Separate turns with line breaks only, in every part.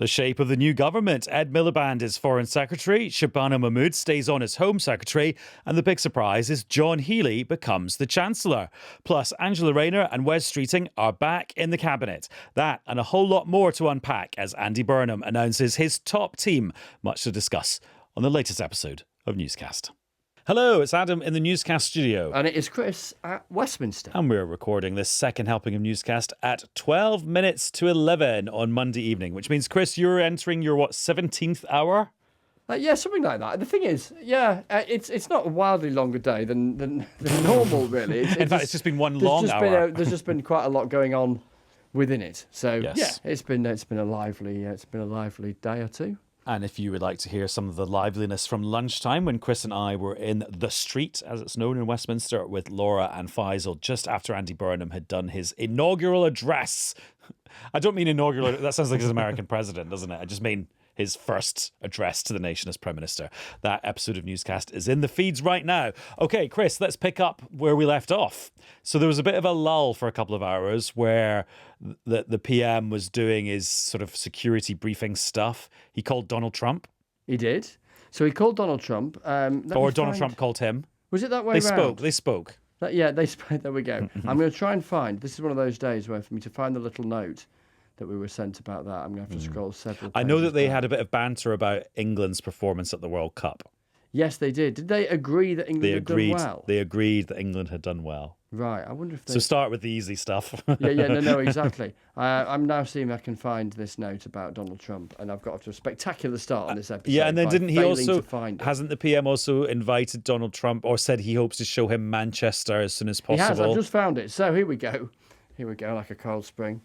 The shape of the new government. Ed Miliband is Foreign Secretary, Shabana Mahmood stays on as Home Secretary, and the big surprise is John Healey becomes the Chancellor. Plus, Angela Rayner and Wes Streeting are back in the Cabinet. That and a whole lot more to unpack as Andy Burnham announces his top team. Much to discuss on the latest episode of Newscast. Hello, it's Adam in the Newscast studio.
And it is Chris at Westminster.
And we're recording this second helping of Newscast at 12 minutes to 11 on Monday evening, which means, Chris, you're entering your, 17th hour?
Yeah, something like that. The thing is, it's not a wildly longer day than normal, really.
In fact, it's just been one long hour.
There's just been quite a lot going on within it. So,
yes.
Yeah, it's been a lively day or two.
And if you would like to hear some of the liveliness from lunchtime when Chris and I were in the street, as it's known in Westminster, with Laura and Faisal just after Andy Burnham had done his inaugural address. I don't mean inaugural, that sounds like his American president, doesn't it? I just mean his first address to the nation as Prime Minister. That episode of Newscast is in the feeds right now. Okay, Chris, let's pick up where we left off. So there was a bit of a lull for a couple of hours where the PM was doing his sort of security briefing stuff. He called Donald Trump.
He did. So he called Donald Trump.
Or Donald Trump called him.
Was it that way around?
They spoke.
They spoke. There we go. I'm going to try and find, this is one of those days where for me to find the little note that we were sent about that, I'm going to have to scroll several pages.
I know that they had a bit of banter about England's performance at the World Cup.
Yes, they did. Did they agree that England had done well?
They agreed that England had done well.
Right. I wonder if they...
So start with the easy stuff.
No, exactly. I'm now seeing if I can find this note about Donald Trump, and I've got off to a spectacular start on this episode.
Yeah, and then didn't he also...
Hasn't
the PM also invited Donald Trump, or said he hopes to show him Manchester as soon as possible?
He has. I've just found it. So here we go. Like a cold spring.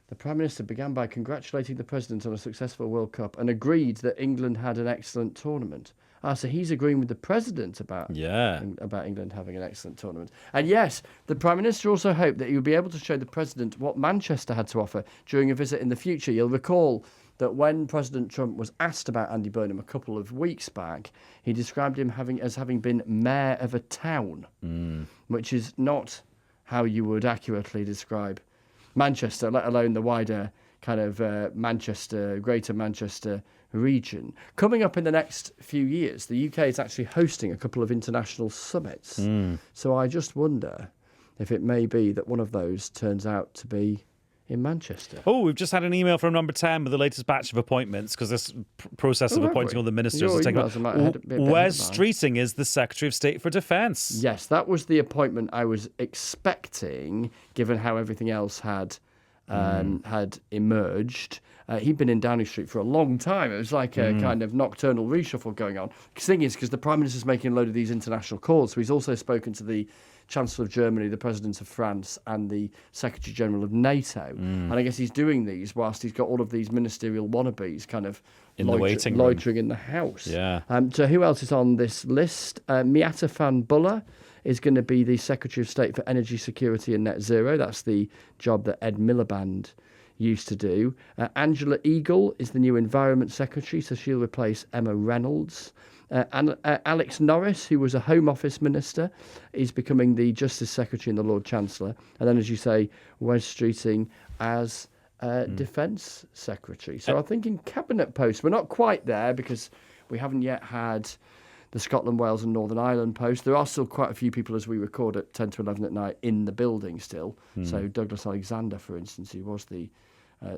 The Prime Minister began by congratulating the President on a successful World Cup and agreed that England had an excellent tournament. So he's agreeing with the President about England having an excellent tournament. And yes, the Prime Minister also hoped that he would be able to show the President what Manchester had to offer during a visit in the future. You'll recall that when President Trump was asked about Andy Burnham a couple of weeks back, he described him as having been mayor of a town, which is not how you would accurately describe Manchester, let alone the wider kind of Greater Manchester region. Coming up in the next few years, the UK is actually hosting a couple of international summits. So I just wonder if it may be that one of those turns out to be in Manchester.
Oh, we've just had an email from number 10 with the latest batch of appointments, because this process of appointing all the ministers is taking Wes Streeting is the Secretary of State for Defence.
Yes, that was the appointment I was expecting, given how everything else had emerged. He'd been in Downing Street for a long time. It was like a kind of nocturnal reshuffle going on. The thing is, because the Prime Minister's making a load of these international calls, so he's also spoken to the Chancellor of Germany, the President of France, and the Secretary General of NATO. And I guess he's doing these whilst he's got all of these ministerial wannabes kind of loitering in the house.
Yeah.
So who else is on this list? Miatta van Buller is going to be the Secretary of State for Energy Security and Net Zero. That's the job that Ed Miliband used to do. Angela Eagle is the new Environment Secretary, so she'll replace Emma Reynolds. And Alex Norris, who was a Home Office Minister, is becoming the Justice Secretary and the Lord Chancellor. And then, as you say, Wes Streeting as Defence Secretary. So I think in Cabinet posts, we're not quite there because we haven't yet had the Scotland, Wales and Northern Ireland post. There are still quite a few people as we record at 10 to 11 at night in the building still. So Douglas Alexander, for instance, who was the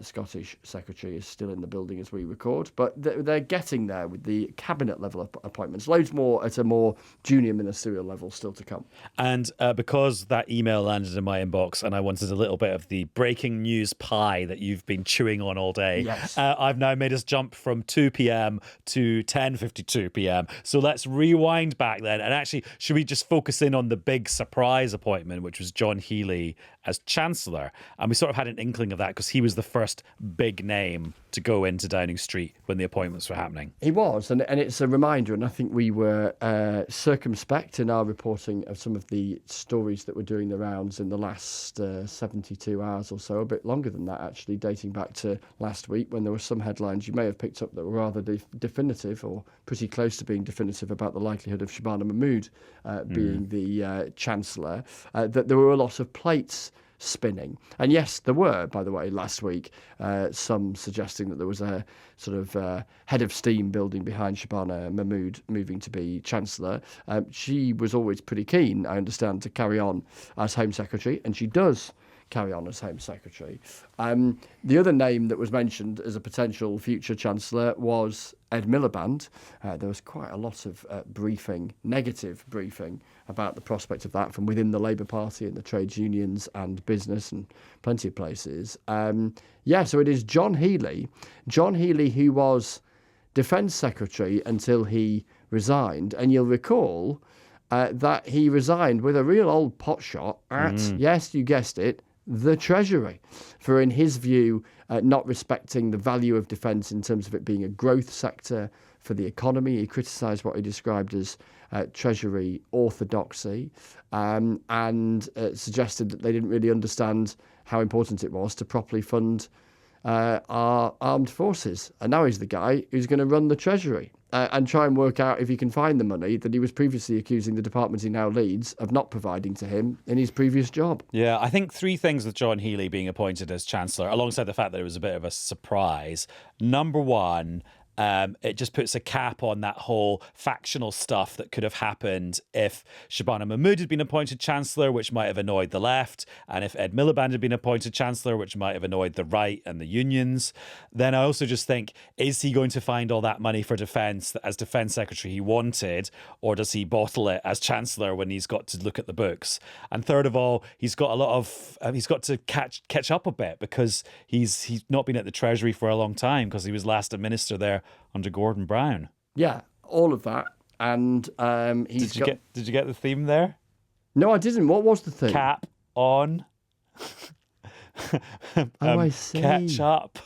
Scottish Secretary, is still in the building as we record. But they're getting there with the cabinet level appointments. Loads more at a more junior ministerial level still to come.
And because that email landed in my inbox and I wanted a little bit of the breaking news pie that you've been chewing on all day,
yes.
I've now made us jump from 2 p.m. to 10:52 p.m. So let's rewind back then. And actually, should we just focus in on the big surprise appointment, which was John Healey as Chancellor? And we sort of had an inkling of that because he was the first big name to go into Downing Street when the appointments were happening.
He was, and it's a reminder, and I think we were circumspect in our reporting of some of the stories that were doing the rounds in the last 72 hours or so, a bit longer than that actually, dating back to last week when there were some headlines you may have picked up that were rather definitive or pretty close to being definitive about the likelihood of Shabana Mahmood being the Chancellor, that there were a lot of plates spinning. And yes, there were, by the way, last week, some suggesting that there was a sort of head of steam building behind Shabana Mahmood moving to be Chancellor. She was always pretty keen, I understand, to carry on as Home Secretary, and she does carry on as Home Secretary. The other name that was mentioned as a potential future Chancellor was Ed Miliband. There was quite a lot of negative briefing about the prospect of that from within the Labour Party and the trades unions and business and plenty of places. So it is John Healey. John Healey, who was Defence Secretary until he resigned. And you'll recall that he resigned with a real old potshot at, yes, you guessed it, the Treasury, for, in his view, not respecting the value of defence in terms of it being a growth sector for the economy. He criticised what he described as Treasury orthodoxy and suggested that they didn't really understand how important it was to properly fund our armed forces. And now he's the guy who's going to run the Treasury and try and work out if he can find the money that he was previously accusing the department he now leads of not providing to him in his previous job.
Yeah, I think three things with John Healey being appointed as Chancellor, alongside the fact that it was a bit of a surprise. Number one, it just puts a cap on that whole factional stuff that could have happened if Shabana Mahmood had been appointed Chancellor, which might have annoyed the left, and if Ed Miliband had been appointed Chancellor, which might have annoyed the right and the unions. Then I also just think, is he going to find all that money for defence that as Defence Secretary he wanted, or does he bottle it as Chancellor when he's got to look at the books? And third of all, he's got to catch up a bit, because he's not been at the Treasury for a long time, because he was last a minister there under Gordon Brown.
Yeah, all of that. And
Did you get the theme there?
No, I didn't. What was the theme?
Cap on.
I see.
Catch up.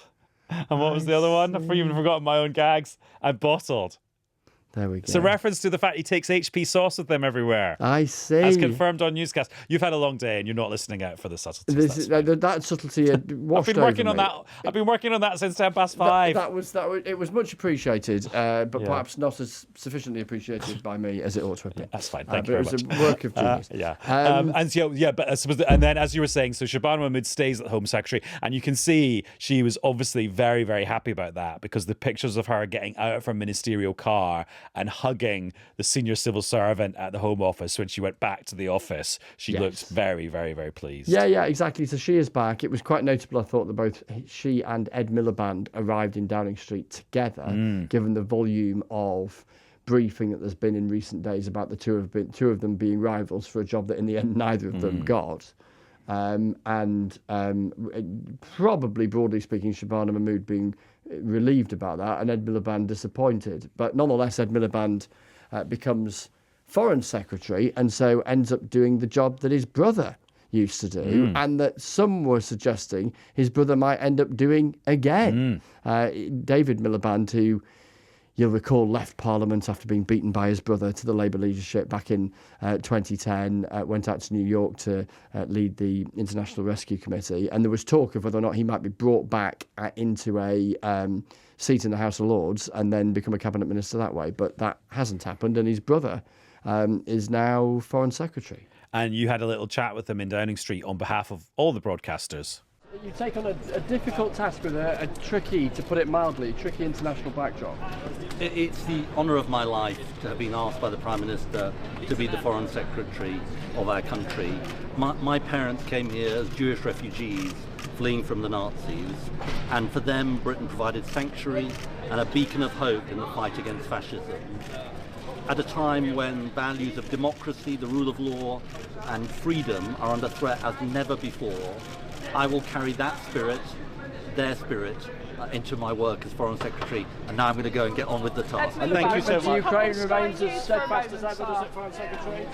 And what was the other one? I've even forgotten my own gags. And bottled.
There we go.
It's a reference to the fact he takes HP sauce with him everywhere.
I see.
As confirmed on Newscast. You've had a long day and you're not listening out for the subtleties.
That subtlety had washed
I've been working
over
on
me.
that. I've been working on that since 5:10.
That was it was much appreciated, but perhaps not as sufficiently appreciated by me as it ought to have been.
That's fine. Thank you very much.
It was a work of genius.
But I suppose, and then as you were saying, so Shabana Mahmood stays at Home Secretary, and you can see she was obviously very, very happy about that, because the pictures of her getting out of her ministerial car and hugging the senior civil servant at the Home Office when she went back to the office, she looked very, very, very pleased.
Yeah, exactly. So she is back. It was quite notable, I thought, that both she and Ed Miliband arrived in Downing Street together, given the volume of briefing that there's been in recent days about the two of them being rivals for a job that in the end neither of them got. Probably, broadly speaking, Shabana Mahmood being relieved about that, and Ed Miliband disappointed. But nonetheless, Ed Miliband becomes Foreign Secretary, and so ends up doing the job that his brother used to do, and that some were suggesting his brother might end up doing again. David Miliband, who you'll recall left Parliament after being beaten by his brother to the Labour leadership back in 2010, went out to New York to lead the International Rescue Committee, and there was talk of whether or not he might be brought back into a seat in the House of Lords and then become a cabinet minister that way, but that hasn't happened, and his brother is now Foreign Secretary.
And you had a little chat with him in Downing Street on behalf of all the broadcasters.
You take on a difficult task with a tricky, to put it mildly, tricky international backdrop.
It's the honour of my life to have been asked by the Prime Minister to be the Foreign Secretary of our country. My parents came here as Jewish refugees fleeing from the Nazis, and for them Britain provided sanctuary and a beacon of hope in the fight against fascism. At a time when values of democracy, the rule of law and freedom are under threat as never before, I will carry that spirit, their spirit, into my work as Foreign Secretary, and now I'm going to go and get on with the task.
And thank you so much. Ukraine remains as steadfast as ever, does it, Foreign Secretary?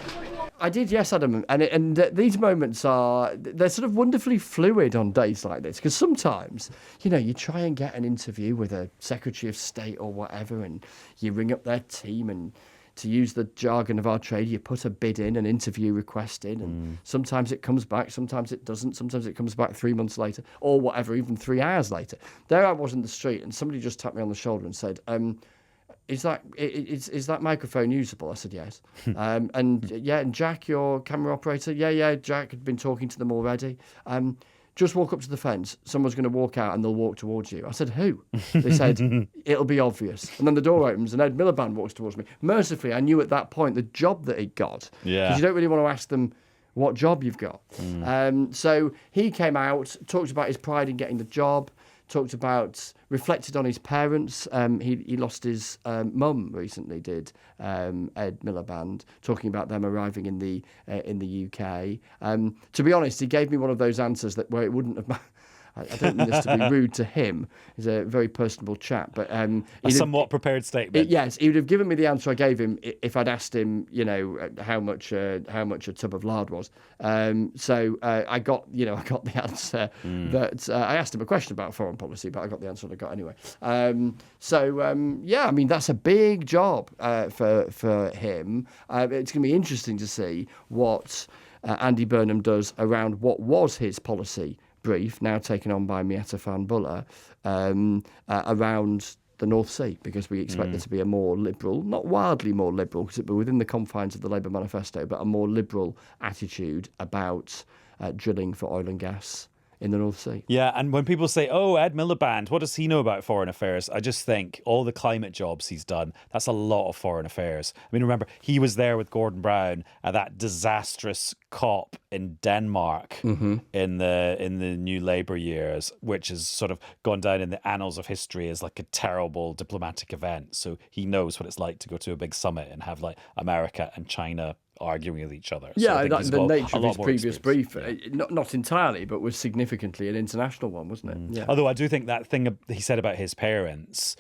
I did, yes, Adam. And these moments they're sort of wonderfully fluid on days like this, because sometimes, you try and get an interview with a Secretary of State or whatever, and you ring up their team, and to use the jargon of our trade, you put a bid in, an interview request in, and sometimes it comes back, sometimes it doesn't, sometimes it comes back 3 months later, or whatever, even 3 hours later. There I was in the street, and somebody just tapped me on the shoulder and said, is that microphone usable? I said, yes. And Jack, your camera operator, Jack had been talking to them already. Just walk up to the fence. Someone's going to walk out and they'll walk towards you. I said, who? They said, it'll be obvious. And then the door opens and Ed Miliband walks towards me. Mercifully, I knew at that point the job that he'd got.
Yeah.
Because you don't really want to ask them what job you've got. So he came out, talked about his pride in getting the job, reflected on his parents. He lost his mum recently, did Ed Miliband, talking about them arriving in the UK. To be honest, he gave me one of those answers where it wouldn't have. I don't mean this to be rude to him. He's a very personable chap, but
a somewhat prepared statement.
Yes, he would have given me the answer I gave him if I'd asked him, how much a tub of lard was. So I got the answer that I asked him a question about foreign policy, but I got the answer that I got anyway. I mean that's a big job for him. It's going to be interesting to see what Andy Burnham does around what was his policy brief, now taken on by Mieta Fanbulla, around the North Sea, because we expect there to be a more liberal, not wildly more liberal, because it will be within the confines of the Labour manifesto, but a more liberal attitude about drilling for oil and gas in the North Sea.
Yeah, and when people say, oh, Ed Miliband, what does he know about foreign affairs? I just think all the climate jobs he's done, that's a lot of foreign affairs. I mean, remember, he was there with Gordon Brown at that disastrous COP in Denmark in the new Labour years, which has sort of gone down in the annals of history as like a terrible diplomatic event. So he knows what it's like to go to a big summit and have like America and China arguing with each other.
Yeah, the nature of his previous brief, not entirely, but was significantly an international one, wasn't it? Yeah.
Although I do think that thing he said about his parents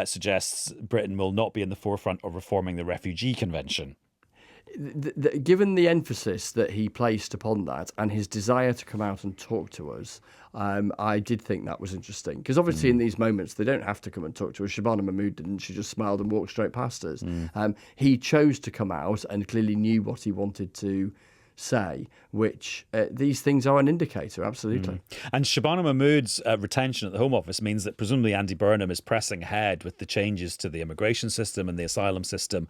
suggests Britain will not be in the forefront of reforming the Refugee Convention.
Given the emphasis that he placed upon that and his desire to come out and talk to us, I did think that was interesting. Because obviously in these moments, they don't have to come and talk to us. Shabana Mahmood didn't. She just smiled and walked straight past us. He chose to come out and clearly knew what he wanted to say, which these things are an indicator, absolutely.
And Shabana Mahmood's retention at the Home Office means that presumably Andy Burnham is pressing ahead with the changes to the immigration system and the asylum system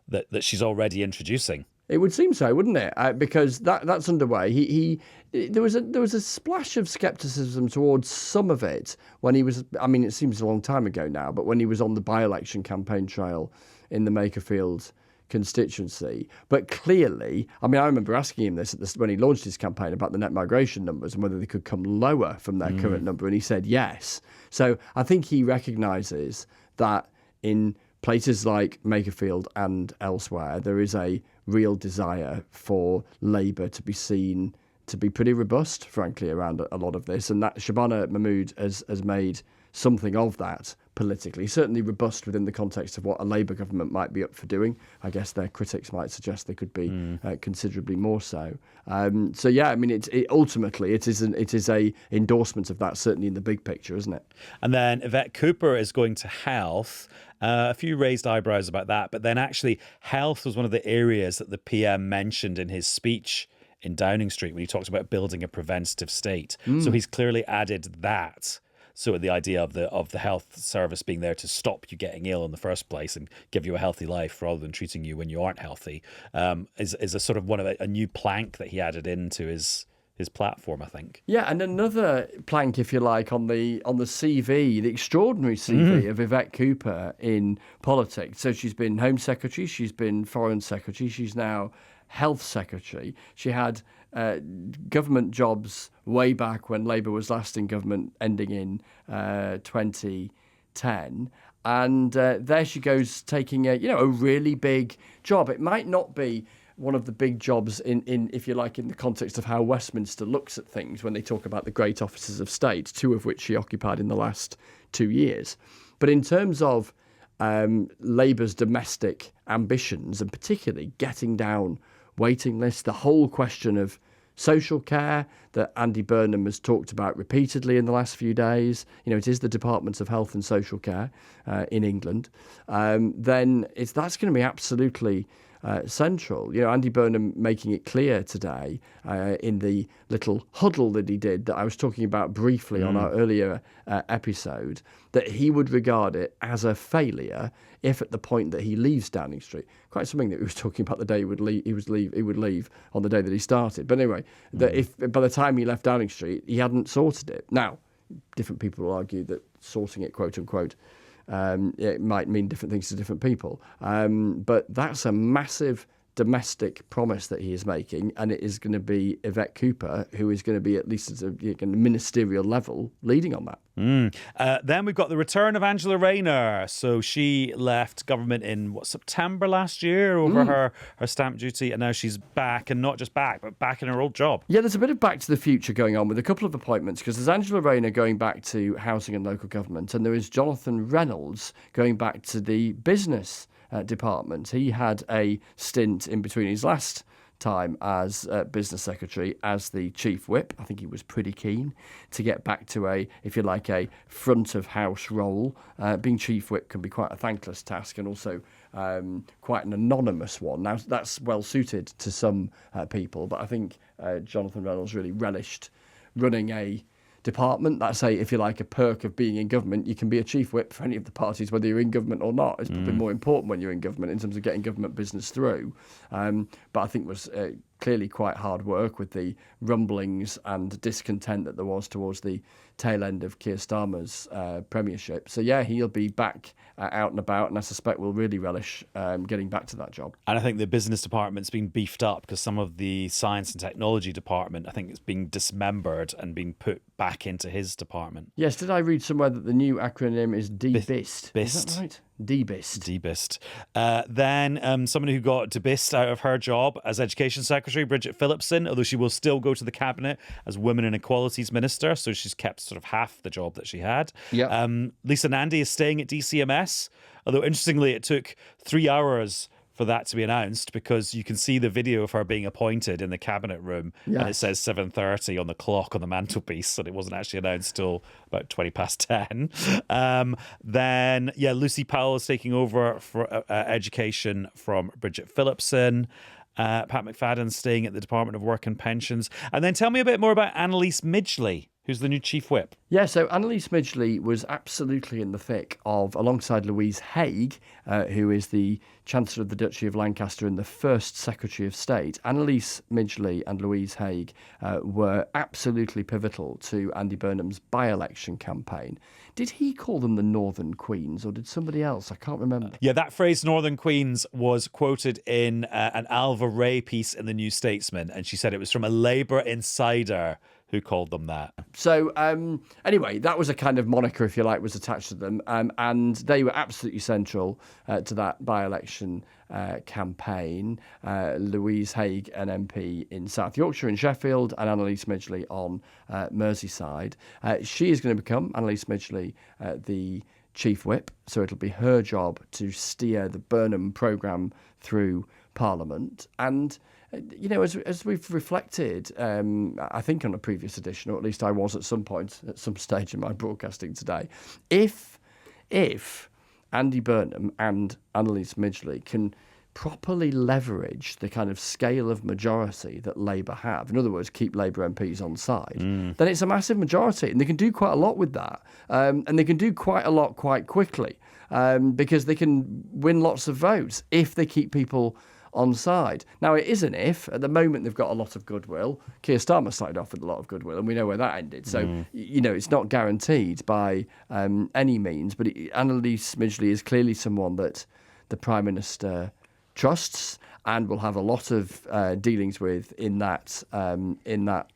that she's already introducing.
It would seem so, wouldn't it? Because that's underway. There was a splash of scepticism towards some of it when he was. I mean, it seems a long time ago now, but when he was on the by-election campaign trail in the Makerfield constituency. But clearly, I mean, I remember asking him this when he launched his campaign about the net migration numbers and whether they could come lower from their current number, and he said yes. So I think he recognises that in places like Makerfield and elsewhere, there is a real desire for Labour to be seen to be pretty robust, frankly, around a lot of this. And that Shabana Mahmood has made something of that politically, certainly robust within the context of what a Labour government might be up for doing. I guess their critics might suggest they could be considerably more so. So yeah, I mean, ultimately it is a endorsement of that, certainly in the big picture, isn't it? And
then Yvette Cooper is going to health. A few raised eyebrows about that, but then actually health was one of the areas that the PM mentioned in his speech in Downing Street when he talked about building a preventative state. So he's clearly added that. So the idea of the health service being there to stop you getting ill in the first place and give you a healthy life rather than treating you when you aren't healthy is a sort of one of a new plank that he added into his platform, I think. Yeah, and another plank, if you like, on the CV, the extraordinary CV of Yvette Cooper in politics. So she's been Home Secretary, she's been Foreign Secretary, she's now Health Secretary. She had government jobs way back when Labour was last in government, ending in 2010. And there she goes, taking a really big job. It might not be one of the big jobs in, if you like, in the context of how Westminster looks at things when they talk about the great offices of state, two of which she occupied in the last 2 years. But in terms of Labour's domestic ambitions, and particularly getting down waiting lists, the whole question of social care that Andy Burnham has talked about repeatedly in the last few days, it is the Department of Health and Social Care in England, then that's going to be absolutely
central. Andy Burnham making it clear today in the little huddle that he did that I was talking about briefly on our earlier episode, that he would regard it as a failure if at the point that he leaves Downing Street, quite something that he was talking about the day he would leave on the day that he started. But anyway, that if by the time he left Downing Street, he hadn't sorted it. Now, different people will argue that sorting it, quote unquote, it might mean different things to different people. But that's a massive domestic promise that he is making, and it is going to be Yvette Cooper who is going to be, at least at a ministerial level, leading on that.
Then we've got the return of Angela Rayner. So she left government in September last year over her stamp duty, and now she's back, and not just back, but back in her old job.
Yeah, there's a bit of back to the future going on with a couple of appointments, because there's Angela Rayner going back to housing and local government, and there is Jonathan Reynolds going back to the business department. He had a stint in between his last time as business secretary as the chief whip. I think he was pretty keen to get back to a front of house role. Being chief whip can be quite a thankless task, and also quite an anonymous one. Now, that's well suited to some people, but I think Jonathan Reynolds really relished running a department. That's if you like, a perk of being in government. You can be a chief whip for any of the parties, whether you're in government or not. It's probably more important when you're in government in terms of getting government business through. But I think was clearly quite hard work with the rumblings and discontent that there was towards the tail end of Keir Starmer's premiership. So yeah, he'll be back out and about, and I suspect will really relish getting back to that job.
And I think the business department's been beefed up, because some of the science and technology department, I think, is being dismembered and being put back into his department.
Yes, did I read somewhere that the new acronym is DBIST?
BIST.
Is that right? DBIST.
Then someone who got debist out of her job as Education Secretary, Bridget Phillipson, although she will still go to the Cabinet as Women and Equalities Minister, so she's kept sort of half the job that she had.
Yeah.
Lisa Nandy is staying at DCMS, although interestingly it took 3 hours for that to be announced, because you can see the video of her being appointed in the cabinet room, and it says 7:30 on the clock on the mantelpiece, and it wasn't actually announced till about 10:20. Then Lucy Powell is taking over for education from Bridget Phillipson. Pat McFadden's staying at the Department of Work and Pensions. And then tell me a bit more about Annalise Midgley, who's the new chief whip.
Yeah, so Annalise Midgley was absolutely in the thick of, alongside Louise Haigh, who is the Chancellor of the Duchy of Lancaster and the first Secretary of State. Annalise Midgley and Louise Haigh were absolutely pivotal to Andy Burnham's by-election campaign. Did he call them the Northern Queens, or did somebody else? I can't remember.
Yeah, that phrase, Northern Queens, was quoted in an Alva Ray piece in the New Statesman, and she said it was from a Labour insider who called them that.
So anyway, that was a kind of moniker, if you like, was attached to them. And they were absolutely central to that by-election campaign. Louise Haigh, an MP in South Yorkshire and Sheffield, and Annalise Midgley on Merseyside. She is going to become, Annalise Midgley, the chief whip. So it'll be her job to steer the Burnham programme through Parliament. And as we've reflected, I think on a previous edition, or at least I was at some point, at some stage in my broadcasting today, if Andy Burnham and Annalise Midgley can properly leverage the kind of scale of majority that Labour have, in other words, keep Labour MPs on side, then it's a massive majority, and they can do quite a lot with that, and they can do quite a lot quite quickly, because they can win lots of votes if they keep people on side. Now, it is an if. At the moment, they've got a lot of goodwill. Keir Starmer started off with a lot of goodwill, and we know where that ended. So, it's not guaranteed by any means. But Annalise Midgley is clearly someone that the Prime Minister trusts and will have a lot of dealings with in that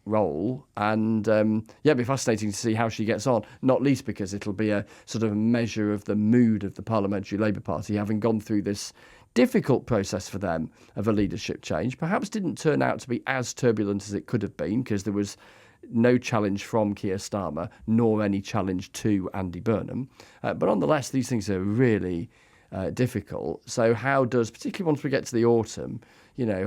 role. And it'll be fascinating to see how she gets on, not least because it'll be a sort of measure of the mood of the Parliamentary Labour Party, having gone through this difficult process for them of a leadership change. Perhaps didn't turn out to be as turbulent as it could have been, because there was no challenge from Keir Starmer, nor any challenge to Andy Burnham. But nonetheless, these things are really difficult. So how does, particularly once we get to the autumn,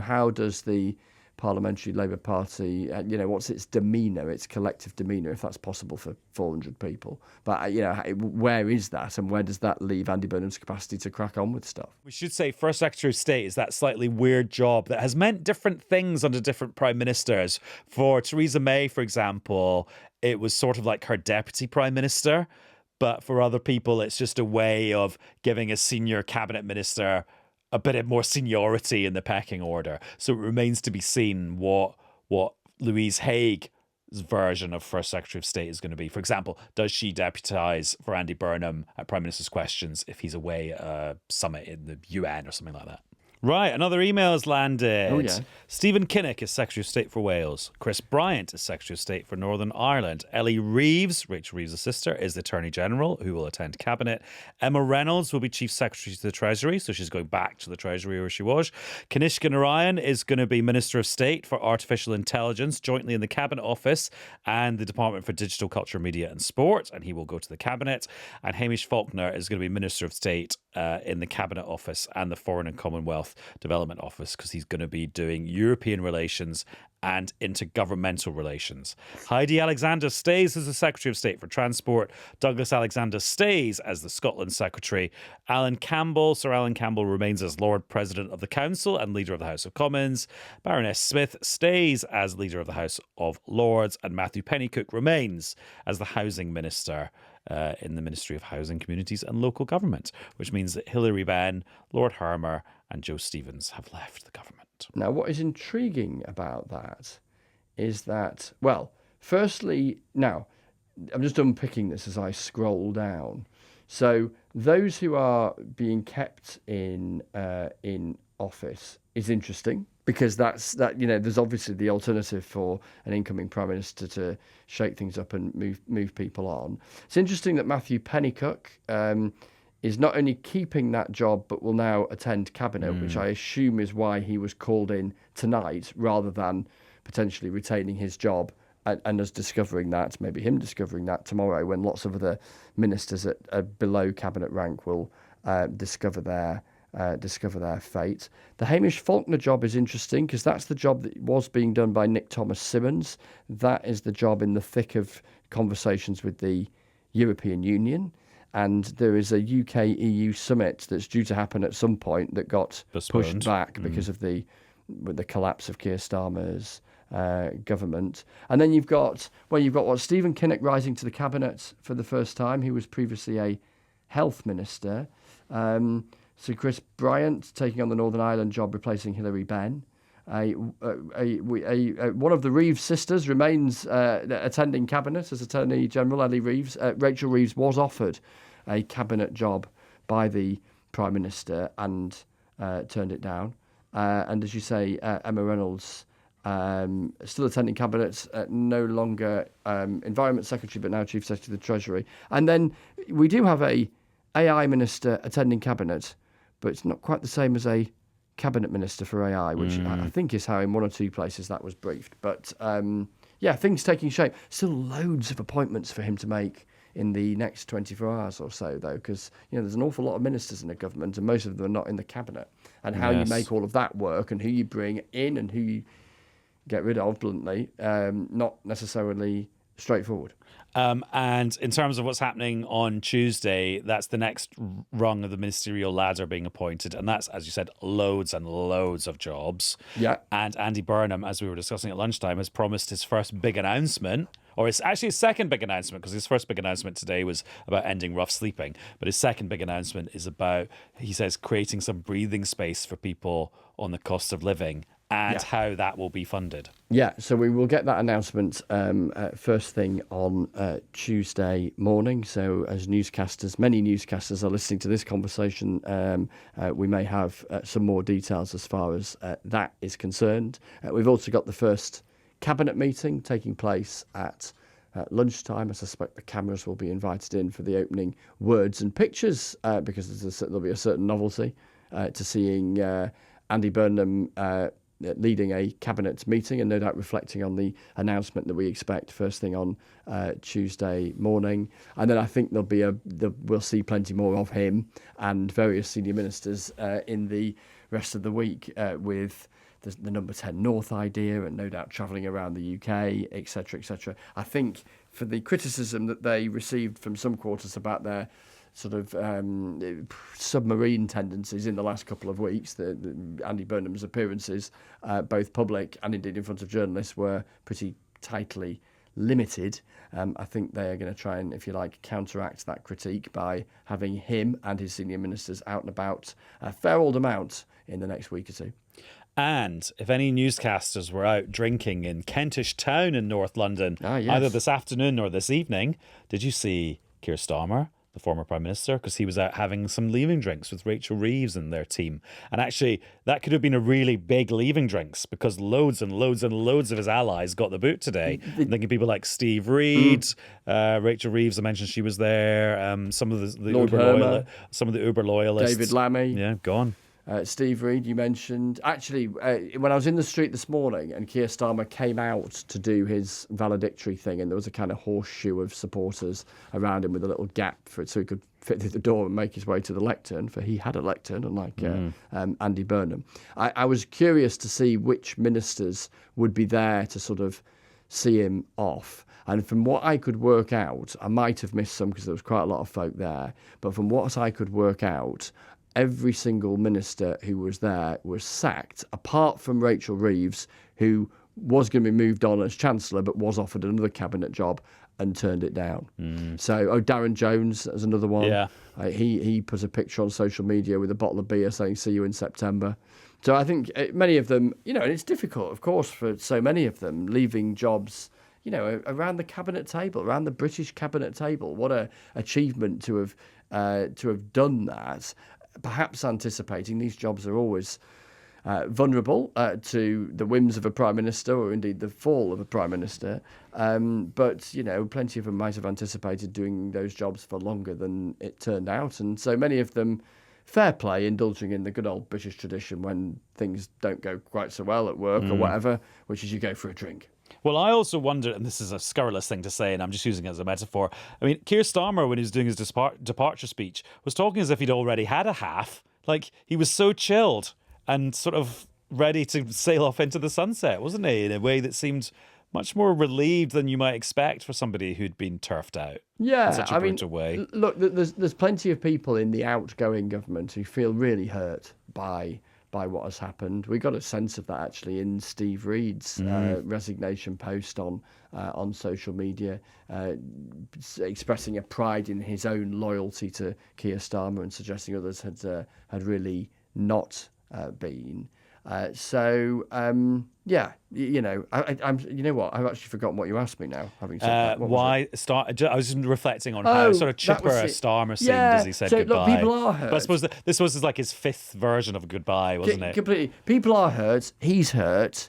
how does the parliamentary Labour Party, what's its demeanour, its collective demeanour, if that's possible for 400 people. But, where is that, and where does that leave Andy Burnham's capacity to crack on with stuff?
We should say First Secretary of State is that slightly weird job that has meant different things under different prime ministers. For Theresa May, for example, it was sort of like her deputy prime minister. But for other people, it's just a way of giving a senior cabinet minister a bit more seniority in the pecking order. So it remains to be seen what Louise Haig's version of First Secretary of State is going to be. For example, does she deputise for Andy Burnham at Prime Minister's Questions if he's away at a summit in the UN or something like that? Right, another email has landed.
Oh, yeah.
Stephen Kinnock is Secretary of State for Wales. Chris Bryant is Secretary of State for Northern Ireland. Ellie Reeves, Rachel Reeves' sister, is the Attorney General, who will attend Cabinet. Emma Reynolds will be Chief Secretary to the Treasury, so she's going back to the Treasury where she was. Kanishka Narayan is going to be Minister of State for Artificial Intelligence, jointly in the Cabinet Office and the Department for Digital Culture, Media and Sport, and he will go to the Cabinet. And Hamish Faulkner is going to be Minister of State in the Cabinet Office and the Foreign and Commonwealth Development Office, because he's going to be doing European relations and intergovernmental relations. Heidi Alexander stays as the Secretary of State for Transport. Douglas Alexander stays as the Scotland Secretary. Sir Alan Campbell remains as Lord President of the Council and Leader of the House of Commons. Baroness Smith stays as Leader of the House of Lords. And Matthew Pennycook remains as the Housing Minister in the Ministry of Housing, Communities and Local Government, which means that Hilary Benn, Lord Hermer and Joe Stevens have left the government.
Now, what is intriguing about that is that, well, firstly, now, I'm just unpicking this as I scroll down. So those who are being kept in office is interesting, because there's obviously the alternative for an incoming Prime Minister to shake things up and move people on. It's interesting that Matthew Pennycook is not only keeping that job, but will now attend Cabinet, which I assume is why he was called in tonight, rather than potentially retaining his job and us discovering that, maybe him discovering that tomorrow, when lots of other ministers at below Cabinet rank will discover their fate. The Hamish Faulkner job is interesting, because that's the job that was being done by Nick Thomas-Symonds. That is the job in the thick of conversations with the European Union. And there is a UK-EU summit that's due to happen at some point that got pushed back because of the collapse of Keir Starmer's government. And then you've got Stephen Kinnock rising to the cabinet for the first time. He was previously a health minister. So Chris Bryant taking on the Northern Ireland job, replacing Hilary Benn. One of the Reeves sisters remains attending cabinet as Attorney General, Ellie Reeves. Rachel Reeves was offered a cabinet job by the Prime Minister and turned it down. And as you say, Emma Reynolds still attending cabinet, no longer Environment Secretary, but now Chief Secretary of the Treasury. And then we do have a AI Minister attending cabinet, but it's not quite the same as a Cabinet Minister for AI, which I think is how in one or two places that was briefed. But things taking shape. Still loads of appointments for him to make in the next 24 hours or so, though, because there's an awful lot of ministers in the government, and most of them are not in the cabinet. And how you make all of that work, and who you bring in and who you get rid of, bluntly, not necessarily straightforward.
And in terms of what's happening on Tuesday, that's the next rung of the ministerial ladder being appointed. And that's, as you said, loads and loads of jobs.
Yeah.
And Andy Burnham, as we were discussing at lunchtime, has promised his first big announcement, or it's actually his second big announcement, because his first big announcement today was about ending rough sleeping. But his second big announcement is about, he says, creating some breathing space for people on the cost of living, and how that will be funded.
Yeah, so we will get that announcement first thing on Tuesday morning. So as newscasters, many newscasters are listening to this conversation, we may have some more details as far as that is concerned. We've also got the first cabinet meeting taking place at lunchtime. I suspect the cameras will be invited in for the opening words and pictures, because there'll be a certain novelty to seeing Andy Burnham leading a cabinet meeting, and no doubt reflecting on the announcement that we expect first thing on Tuesday morning. And then I think we'll see plenty more of him and various senior ministers in the rest of the week, with the number 10 North idea, and no doubt travelling around the UK, etc., etc. I think for the criticism that they received from some quarters about their sort of submarine tendencies in the last couple of weeks, Andy Burnham's appearances, both public and indeed in front of journalists, were pretty tightly limited. I think they are going to try and, if you like, counteract that critique by having him and his senior ministers out and about a fair old amount in the next week or two.
And if any newscasters were out drinking in Kentish Town in North London, either this afternoon or this evening, did you see Keir Starmer, the former Prime Minister? Because he was out having some leaving drinks with Rachel Reeves and their team. And actually, that could have been a really big leaving drinks, because loads and loads and loads of his allies got the boot today. I'm thinking people like Steve Reed, Rachel Reeves, I mentioned she was there, some of the Uber loyalists.
David Lammy.
Yeah, gone.
Steve Reed, you mentioned. Actually, when I was in the street this morning and Keir Starmer came out to do his valedictory thing, and there was a kind of horseshoe of supporters around him with a little gap so he could fit through the door and make his way to the lectern, for he had a lectern, unlike Andy Burnham. I was curious to see which ministers would be there to sort of see him off. And from what I could work out, I might have missed some because there was quite a lot of folk there, but from what I could work out, every single minister who was there was sacked, apart from Rachel Reeves, who was going to be moved on as Chancellor, but was offered another cabinet job and turned it down. So, Darren Jones is another one.
Yeah.
He put a picture on social media with a bottle of beer saying, "See you in September." So I think many of them, and it's difficult, of course, for so many of them, leaving jobs, around the cabinet table, around the British cabinet table. What a achievement to have done that. Perhaps anticipating these jobs are always vulnerable to the whims of a prime minister, or indeed the fall of a prime minister. But plenty of them might have anticipated doing those jobs for longer than it turned out, and so many of them, fair play, indulging in the good old British tradition when things don't go quite so well at work or whatever, which is you go for a drink.
Well, I also wonder, and this is a scurrilous thing to say, and I'm just using it as a metaphor. I mean, Keir Starmer, when he was doing his departure speech, was talking as if he'd already had a half. Like, he was so chilled and sort of ready to sail off into the sunset, wasn't he? In a way that seemed much more relieved than you might expect for somebody who'd been turfed out.
Yeah,
in such a brutal way.
Look, there's plenty of people in the outgoing government who feel really hurt by what has happened. We got a sense of that actually in Steve Reed's resignation post on social media, expressing a pride in his own loyalty to Keir Starmer and suggesting others had really not been. I'm. You know what? I've actually forgotten what you asked me now. Having said that,
why start? I was just reflecting on how sort of chipper a Starmer seemed as he said goodbye.
Look, people are hurt.
But I suppose this was like his fifth version of a goodbye, wasn't it?
Completely. People are hurt. He's hurt.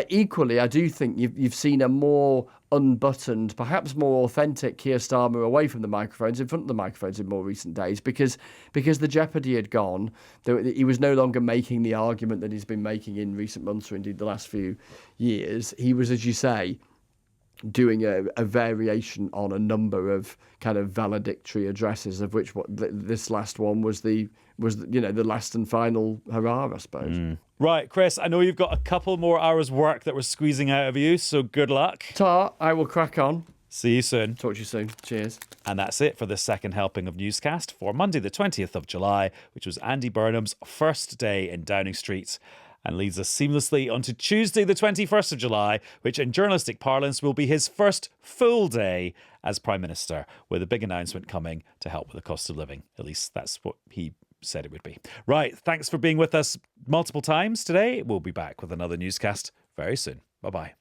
Equally, I do think you've seen a more unbuttoned, perhaps more authentic Keir Starmer away from the microphones, in front of the microphones in more recent days, because the jeopardy had gone. He was no longer making the argument that he's been making in recent months, or indeed the last few years. He was, as you say, doing a variation on a number of kind of valedictory addresses, of which this last one was the last and final hurrah, I suppose.
Right, Chris, I know you've got a couple more hours work that we're squeezing out of you, so good luck.
I will crack on.
See you soon.
Talk to you soon. Cheers.
And that's it for this second helping of Newscast for Monday the 20th of July, which was Andy Burnham's first day in Downing Street, and leads us seamlessly onto Tuesday the 21st of July, which in journalistic parlance will be his first full day as Prime Minister, with a big announcement coming to help with the cost of living. At least that's what he said it would be. Right, thanks for being with us multiple times today. We'll be back with another Newscast very soon. Bye-bye.